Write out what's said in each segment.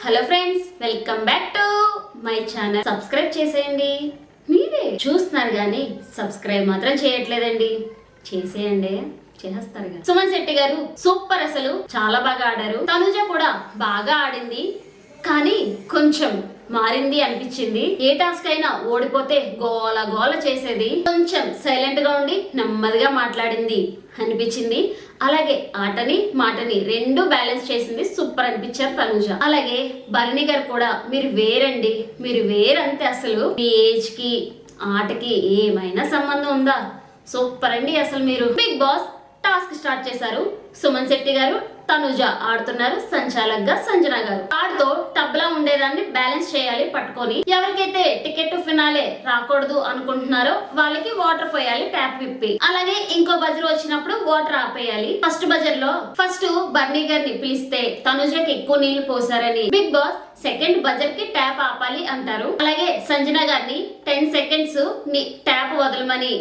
Hello friends, welcome back to my channel. Subscribe చేసేయండి. మీరే చూస్తున్నారు కానీ సబ్స్క్రైబ్ మాత్రం చేయట్లేదండి. చేసేయండి, చేస్తారు కదా. సుమన్ శెట్టి గారు సూపర్, అసలు చాలా బాగా ఆడారు. తనుజ కూడా బాగా ఆడింది, కానీ కొంచెం మారింది అనిపించింది. ఏ టాస్క్ అయినా ఓడిపోతే గోల గోల చేసేది, కొంచెం సైలెంట్ గా ఉండి నెమ్మదిగా మాట్లాడింది అనిపించింది. అలాగే ఆటని మాటని రెండు బ్యాలెన్స్ చేసింది. సూపర్ అనిపించారు తనుజ. అలాగే భరణి గారు కూడా మీరు వేరండి, మీరు వేరంతే. అసలు మీ ఏజ్ కి ఆటకి ఏమైనా సంబంధం ఉందా? సూపర్ అండి. అసలు మీరు బిగ్ బాస్ టాస్క్ స్టార్ట్ చేశారు. సుమన్ శెట్టి గారు, తనుజ ఆడుతున్నారు. సంచాలక్గా సంజన గారు. ఆడుతో టబ్లా ఉండేదాన్ని బ్యాలెన్స్ చేయాలి పట్టుకొని. ఎవరికైతే టికెట్ ఫినాలే రాకూడదు అనుకుంటున్నారో వాళ్ళకి వాటర్ పోయాలి ట్యాప్ విప్పి. అలాగే ఇంకో బజర్ వచ్చినప్పుడు వాటర్ ఆపేయాలి. ఫస్ట్ బజర్ లో ఫస్ట్ బర్నీ గారిని పిలిస్తే తనుజకి ఎక్కువ నీళ్లు పోసారని బిగ్ బాస్ సెకండ్ బజర్ కి ట్యాప్ ఆపాలి అంటారు. అలాగే సంజన గారిని 10 సెకండ్స్ ట్యాప్ వదలమని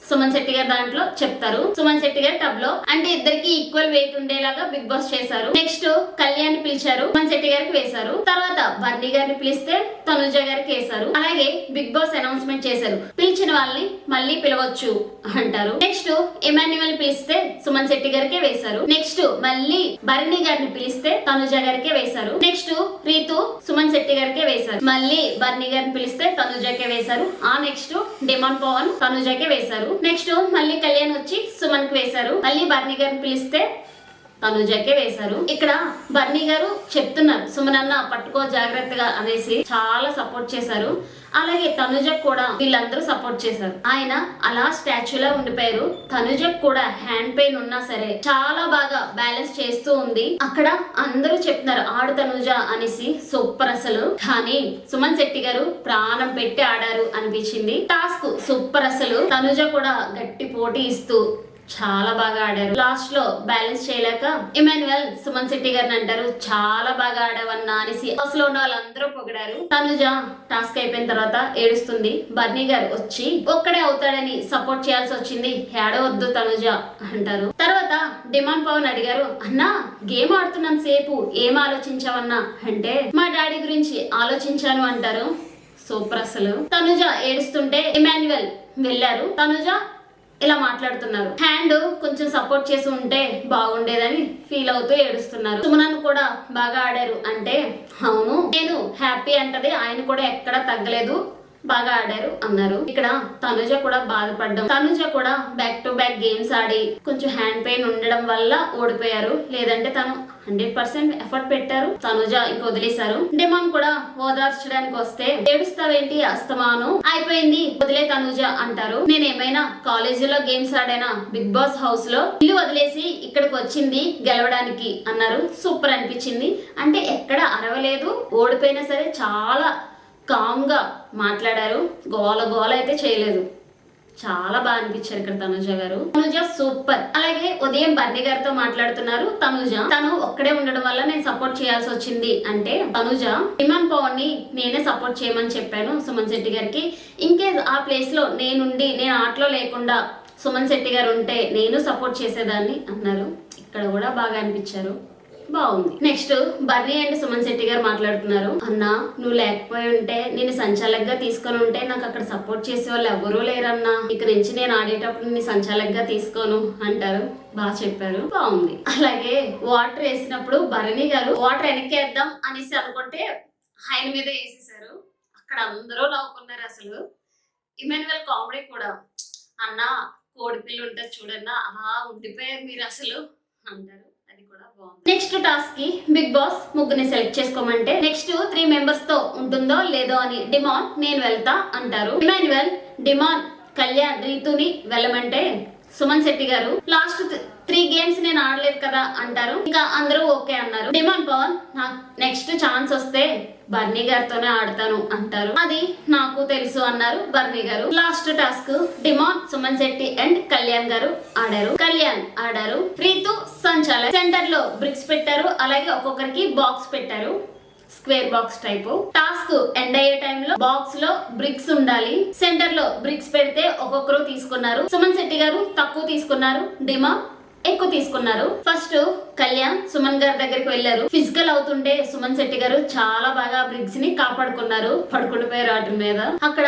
సుమన్ శెట్టి గారు దాంట్లో చెప్తారు. సుమన్ శెట్టి గారు టబ్ లో అంటే ఇద్దరికి ఈక్వల్ వెయిట్ ఉండేలాగా బిగ్ బాస్ చేశారు. నెక్స్ట్ కళ్యాణ్ పిలిచారు, సుమన్ శెట్టి గారికి వేశారు. తర్వాత బర్నీ గారిని పిలిస్తే తనుజ గారికి వేశారు. అలాగే బిగ్ బాస్ అనౌన్స్మెంట్ చేశారు, పిలిచిన వాళ్ళని మళ్ళీ పిలవచ్చు అంటారు. నెక్స్ట్ ఇమాన్యువల్ పిలిస్తే సుమన్ శెట్టి గారికి వేశారు. నెక్స్ట్ మళ్ళీ బర్నీ గారిని పిలిస్తే తనుజ గారికి వేశారు. నెక్స్ట్ రీతు సుమన్ శెట్టి గారికి వేశారు. మళ్ళీ బర్నీ గారిని పిలిస్తే తనుజకే వేశారు. ఆ నెక్స్ట్ డిమాండ్ పవన్ తనుజకే వేశారు. నెక్స్ట్ మళ్ళీ కళ్యాణ్ వచ్చి సుమన్ కి వేశారు. మళ్ళీ బర్నీ గారిని పిలిస్తే తనుజకే వేశారు. ఇక్కడ బర్నీ గారు చెప్తున్నారు సుమన్ అన్న పట్టుకో జాగ్రత్తగా అనేసి చాలా సపోర్ట్ చేశారు. అలాగే తనుజ కూడా వీళ్ళందరూ సపోర్ట్ చేశారు. ఆయన అలా స్టాచ్యూలా ఉండిపోయారు. తనుజ కూడా హ్యాండ్ పెయిన్ ఉన్నా సరే చాలా బాగా బ్యాలెన్స్ చేస్తూ ఉంది. అక్కడ అందరూ చెప్తున్నారు ఆడు తనుజ అనేసి. సూపర్ అసలు. కానీ సుమన్ శెట్టి గారు ప్రాణం పెట్టి ఆడారు అనిపించింది. టాస్క్ సూపర్ అసలు. తనుజ కూడా గట్టి పోటీ ఇస్తూ చాలా బాగా ఆడారు. లాస్ట్ లో బ్యాలెన్స్ చేయలేక ఇమాన్యువల్ సుమన్ శెట్టి గారిని అంటారు చాలా బాగా ఆడావన్నా అనేసి. హౌస్ లో ఉన్న వాళ్ళందరూ పొగిడారు. తనుజ టాస్క్ అయిపోయిన తర్వాత ఏడుస్తుంది. బర్నీ గారు వచ్చి ఒక్కడే అవుతాడని సపోర్ట్ చేయాల్సి వచ్చింది, ఏడవద్దు తనుజ అంటారు. తర్వాత డిమాండ్ పవన్ అడిగారు, అన్నా గేమ్ ఆడుతున్నాం సేపు ఏం ఆలోచించావన్నా అంటే మా డాడీ గురించి ఆలోచించాను అంటారు. సూపర్ అసలు. తనుజ ఏడుస్తుంటే ఇమాన్యువల్ వెళ్ళారు. తనుజ ఇలా మాట్లాడుతున్నారు, హ్యాండ్ కొంచెం సపోర్ట్ చేసి ఉంటే బాగుండేదని ఫీల్ అవుతూ ఏడుస్తున్నారు. సుమన్ కూడా బాగా ఆడారు అంటే అవును నేను హ్యాపీ అంటది. ఆయన కూడా ఎక్కడ తగ్గలేదు, బాగా ఆడారు అన్నారు. ఇక్కడ తనుజ కూడా బాధపడ్డం. తనుజ కూడా బ్యాక్ టు బ్యాక్ గేమ్స్ ఆడి కొంచెం హ్యాండ్ పెయిన్ ఉండడం వల్ల ఓడిపోయారు. లేదంటే తను 100% ఎఫర్ట్ పెట్టారు. తనుజ ఇంక వదిలేశారు. డిమాండ్ కూడా ఓదార్చడానికి వస్తే ఏడుస్తావేంటి అస్తమాను అయిపోయింది వదిలే తనుజ అంటారు. నేను ఏమైనా కాలేజీలో గేమ్స్ ఆడానా? బిగ్ బాస్ హౌస్ లో ఇల్లు వదిలేసి ఇక్కడికి వచ్చింది గెలవడానికి అన్నారు. సూపర్ అనిపించింది. అంటే ఎక్కడ అరవలేదు, ఓడిపోయినా సరే చాలా కామ్ గా మాట్లాడారు. గోల గోల అయితే చేయలేదు. చాలా బాగా అనిపించారు ఇక్కడ తనుజ గారు. తనుజ సూపర్. అలాగే ఉదయం బర్నీ గారితో మాట్లాడుతున్నారు తనుజ. తను ఒక్కడే ఉండడం వల్ల నేను సపోర్ట్ చేయాల్సి వచ్చింది అంటే తనుజ డిమాండ్ పవన్ ని నేనే సపోర్ట్ చేయమని చెప్పాను సుమన్ శెట్టి గారికి. ఇన్కేస్ ఆ ప్లేస్ లో నేనుండి నేను ఆటలో లేకుండా సుమన్ శెట్టి గారు ఉంటే నేను సపోర్ట్ చేసేదాన్ని అన్నారు. ఇక్కడ కూడా బాగా అనిపించారు, బాగుంది. నెక్స్ట్ బర్నీ అండ్ సుమన్ శెట్టి గారు మాట్లాడుతున్నారు, అన్నా నువ్వు లేకపోయి ఉంటే నేను సంచాలక్గా తీసుకొని ఉంటే నాకు అక్కడ సపోర్ట్ చేసే వాళ్ళు ఎవరూ లేరన్నా. ఇక్కడ నుంచి నేను ఆడేటప్పుడు నేను సంచాలక్గా తీసుకోను అంటారు. బాగా చెప్పారు, బాగుంది. అలాగే వాటర్ వేసినప్పుడు బర్నీ గారు వాటర్ వెనక్కేద్దాం అనేసి అనుకుంటే ఆయన మీద వేసేసారు. అక్కడ అందరూ నవ్వుకున్నారు అసలు. ఇమాన్యువల్ కామెడీ కూడా, అన్నా కోడిపిల్లి ఉంటుంది చూడన్నా అలా ఉండిపోయారు మీరు అసలు అంటారు. అది కూడా బాగుంది. నెక్స్ట్ టాస్క్ కి బిగ్ బాస్ ముగ్గురిని సెలెక్ట్ చేసుకోమంటే నెక్స్ట్ 3 మెంబర్స్ తో ఉంటుందో లేదో అని డిమాండ్ నేను వెళ్తా అంటారు. ఇమాన్యువల్ డిమాండ్ కళ్యాణ్ రీతుని వెళ్ళమంటే సుమన్ శెట్టి గారు లాస్ట్ 3 గేమ్స్ నేను ఆడలేదు కదా అంటారు. ఇంకా అందరూ ఓకే అన్నారు. డిమాండ్ పవన్ నాకు నెక్స్ట్ ఛాన్స్ వస్తే బర్నీ గారితోనే ఆడతాను అంటారు. అది నాకు తెలుసు అన్నారు బర్నీ గారు. Last task demand Suman Shetty and Kalyan గారు ఆడారు. కళ్యాణ్ ఆడారు. రీతు సంచాలక్. సెంటర్ లో బ్రిక్స్ పెట్టారు. అలాగే ఒక్కొక్కరికి బాక్స్ పెట్టారు, square box type. Task end అయ్యే టైంలో బాక్స్ లో బ్రిక్స్ ఉండాలి. సెంటర్ లో బ్రిక్స్ పెడితే ఒక్కొక్కరు తీసుకున్నారు. సుమన్ శెట్టి గారు తక్కువ తీసుకున్నారు. డిమాండ్ ఎక్కువ తీసుకున్నారు. ఫస్ట్ కళ్యాణ్ సుమన్ గారి దగ్గరికి వెళ్ళారు. ఫిజికల్ అవుతుంటే సుమన్ శెట్టి గారు చాలా బాగా బ్రిగ్స్ ని కాపాడుకున్నారు, పడుకుండిపోయారు వాటి మీద. అక్కడ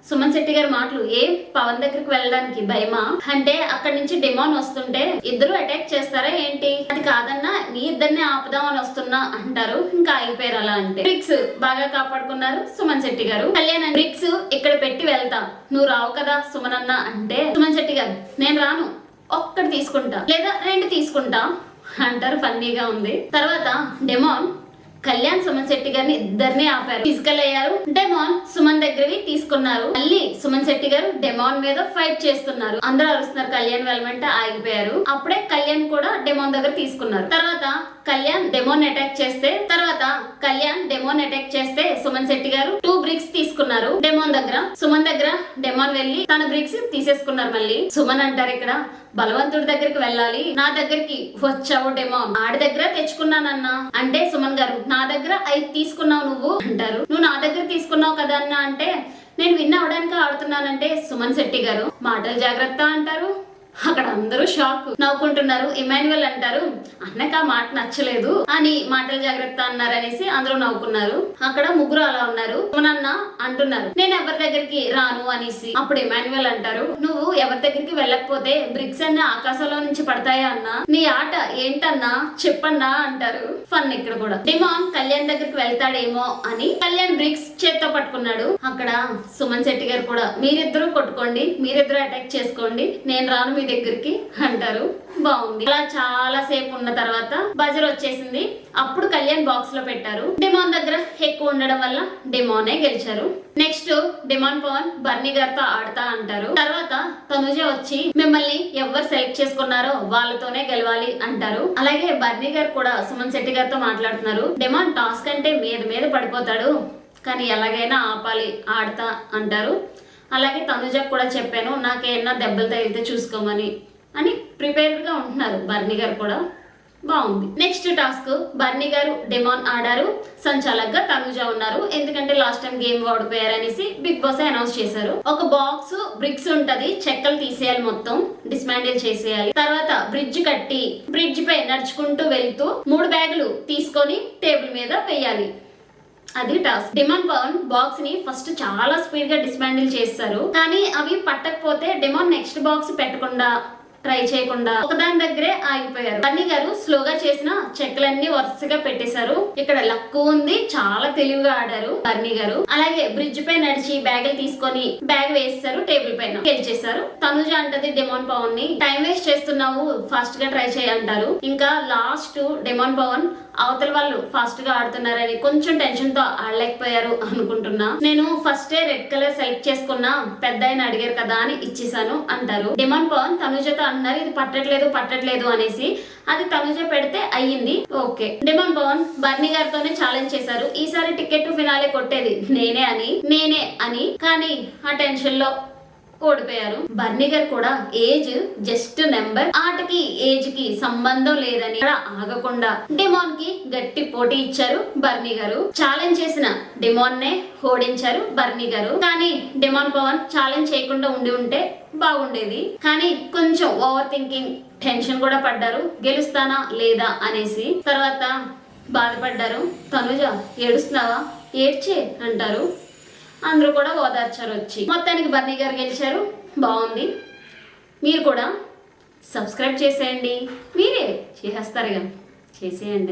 సుమన్ శెట్టి గారి మాటలు, ఏ పవన్ దగ్గరికి వెళ్ళడానికి భయమా అంటే, అక్కడి నుంచి డిమాండ్ వస్తుంటే ఇద్దరు అటాక్ చేస్తారా ఏంటి, అది కాదన్నా నీ ఇద్దరిని ఆపుదామని వస్తున్నా అంటారు. ఇంకా అయిపోయారు. అలా అంటే బ్రిక్స్ బాగా కాపాడుకున్నారు సుమన్ శెట్టి గారు. కళ్యాణ్ బ్రిక్స్ ఇక్కడ పెట్టి వెళ్తా, నువ్వు రావు కదా సుమన్ అన్న అంటే, సుమన్ శెట్టి గారు నేను రాను, ఒక్కటి తీసుకుంటా లేదా 2 తీసుకుంటా అంటారు. ఫన్నీగా ఉంది. తర్వాత డెమాన్ కళ్యాణ్ సుమన్ శెట్టి గారిని ఇద్దరిని ఆపారు. ఫిజికల్ అయ్యారు. డెమాన్ సుమన్ దగ్గరవి తీసుకున్నారు. మళ్ళీ సుమన్ శెట్టి గారు డెమాన్ మీద ఫైట్ చేస్తున్నారు. అందరూ అరుస్తున్నారు. కళ్యాణ్ వెళ్ళమంటే ఆగిపోయారు. అప్పుడే కళ్యాణ్ కూడా డెమాన్ దగ్గర తీసుకున్నారు. తర్వాత కళ్యాణ్ డెమోన్ అటాక్ చేస్తే సుమన్ శెట్టి గారు 2 బ్రిక్స్ తీసుకున్నారు డెమోన్ దగ్గర. సుమన్ దగ్గర డెమోన్ వెళ్ళి తన బ్రిక్స్ తీసేసుకున్నారు. మళ్ళీ సుమన్ అంటారు, ఇక్కడ బలవంతుడి దగ్గరికి వెళ్ళాలి, నా దగ్గరికి వచ్చావు డెమోన్, ఆడి దగ్గర తెచ్చుకున్నానన్నా అంటే, సుమన్ గారు నా దగ్గర 5 తీసుకున్నావు నువ్వు అంటారు. నువ్వు నా దగ్గర తీసుకున్నావు కదా అన్న అంటే, నేను విన్ అవడానికి ఆడుతున్నానంటే, సుమన్ శెట్టి గారు మాటలు జాగ్రత్త అంటారు. అక్కడ అందరూ షాక్, నవ్వుకుంటున్నారు. ఇమాన్యువల్ అంటారు, అన్నకు ఆ మాట నచ్చలేదు అని మాటలు జాగ్రత్త అన్నారు అనేసి అందరూ నవ్వుకున్నారు. అక్కడ ముగ్గురు అలా ఉన్నారు. సుమనన్న అంటున్నారు, నేను ఎవరి దగ్గరికి రాను అనేసి. అప్పుడు ఇమాన్యువల్ అంటారు, నువ్వు ఎవరి దగ్గరికి వెళ్ళకపోతే బ్రిక్స్ అన్న ఆకాశంలో నుంచి పడతాయా అన్నా, నీ ఆట ఏంటన్నా చెప్పన్నా అంటారు. ఫన్ ఇక్కడ కూడా. డిమాన్ కళ్యాణ్ దగ్గరికి వెళ్తాడేమో అని కళ్యాణ్ బ్రిక్స్ చేత్తో పట్టుకున్నాడు. అక్కడ సుమన్ శెట్టి గారు కూడా, మీరిద్దరూ కొట్టుకోండి, మీరిద్దరూ అటాక్ చేసుకోండి, నేను రాను మీ దగ్గరికి అంటారు. బాగుంది. అలా చాలా సేపు ఉన్న తర్వాత బజర్ వచ్చేసింది. అప్పుడు కళ్యాణ్ బాక్స్ లో పెట్టారు. డిమాన్ దగ్గర ఎక్కువ ఉండడం వల్ల డిమానే గెలిచారు. నెక్స్ట్ డిమాన్ పవన్ బర్నీ గారితో ఆడతా అంటారు. తర్వాత తనుజ వచ్చి, మిమ్మల్ని ఎవరు సెలెక్ట్ చేసుకున్నారో వాళ్ళతోనే గెలవాలి అంటారు. అలాగే బర్నీ గారు కూడా సుమన్ శెట్టి గారితో మాట్లాడుతున్నారు. డిమాన్ టాస్క్ అంటే మీద పడిపోతాడు, కానీ ఎలాగైనా ఆపాలి, ఆడతా అంటారు. అలాగే తనుజకు కూడా చెప్పాను, నాకేమన్నా దెబ్బలు తగిలితే చూసుకోమని అని ప్రిపేర్డ్ గా ఉంటున్నారు బర్నీ గారు కూడా. బాగుంది. నెక్స్ట్ టాస్క్ బర్నీ గారు డిమాన్ ఆడారు. సంచాలక్ గా తనుజ ఉన్నారు. ఎందుకంటే లాస్ట్ టైం గేమ్ ఓడిపోయారు అనేసి బిగ్ బాస్ అనౌన్స్ చేశారు. ఒక బాక్స్ బ్రిక్స్ ఉంటది, చెక్కలు తీసేయాలి, మొత్తం డిస్మాండిల్ చేసేయాలి. తర్వాత బ్రిడ్జ్ కట్టి బ్రిడ్జ్ పై నడుచుకుంటూ వెళ్తూ 3 బ్యాగులు తీసుకొని టేబుల్ మీద వేయాలి. అది టాస్క్. డిమాన్ పవన్ బాక్స్ ని ఫస్ట్ చాలా స్పీడ్ గా డిస్మాండిల్ చేస్తారు. కానీ అవి పట్టకపోతే డిమాన్ నెక్స్ట్ బాక్స్ పెట్టకుండా, ట్రై చేయకుండా ఒకదాని దగ్గరే ఆగిపోయారు. బర్నీ గారు స్లోగా చేసిన చెక్కలన్నీ వరుసగా పెట్టేశారు. ఇక్కడ లక్ ఉంది, చాలా తెలివిగా ఆడారు బర్నీ గారు. అలాగే బ్రిడ్జ్ పై నడిచి బ్యాగులు తీసుకొని బ్యాగ్ వేస్తారు, టేబుల్ పైన గెలిచేశారు. తనుజ అంటది డిమాన్ పవన్ ని, టైం వేస్ట్ చేస్తున్నావు, ఫాస్ట్ గా ట్రై చేయంటారు. ఇంకా లాస్ట్ డిమాన్ పవన్ అవతల వాళ్ళు ఫాస్ట్ గా ఆడుతున్నారని కొంచెం టెన్షన్ తో ఆడలేకపోయారు అనుకుంటున్నా. నేను ఫస్టే రెడ్ కలర్ సెలెక్ట్ చేసుకున్నా, పెద్ద ఆయన అడిగారు కదా అని ఇచ్చేసాను అంటారు. డిమాన్ పవన్ తనుజతో అంటున్నారు, ఇది పట్టట్లేదు అనేసి. అది తనుజ పెడితే అయ్యింది. ఓకే. డిమాన్ పవన్ బర్నీ గారితోనే ఛాలెంజ్ చేశారు, ఈసారి టికెట్ టు ఫినాలే కొట్టేది నేనే అని కానీ ఆ టెన్షన్ లో ఓడిపోయారు. బర్నీ గారు కూడా ఏజ్ జస్ట్ నెంబర్, ఆటకి ఏజ్ కి సంబంధం లేదని ఆగకుండా డిమాన్ కి గట్టి పోటీ ఇచ్చారు బర్నీ గారు. ఛాలెంజ్ చేసిన డిమాన్ నే ఓడించారు బర్నీ గారు. కానీ డిమాన్ పవన్ ఛాలెంజ్ చేయకుండా ఉంటే బాగుండేది. కానీ కొంచెం ఓవర్ థింకింగ్, టెన్షన్ కూడా పడ్డారు, గెలుస్తానా లేదా అనేసి. తర్వాత బాధపడ్డారు. తనుజ ఏడుస్తున్నావా, ఏడ్చే అంటారు. అందరూ కూడా ఓదార్చారు వచ్చి. మొత్తానికి బర్నీ గారు గెలిచారు. బాగుంది. మీరు కూడా సబ్స్క్రైబ్ చేసేయండి. మీరే చేసేస్తారుగా, చేసేయండి.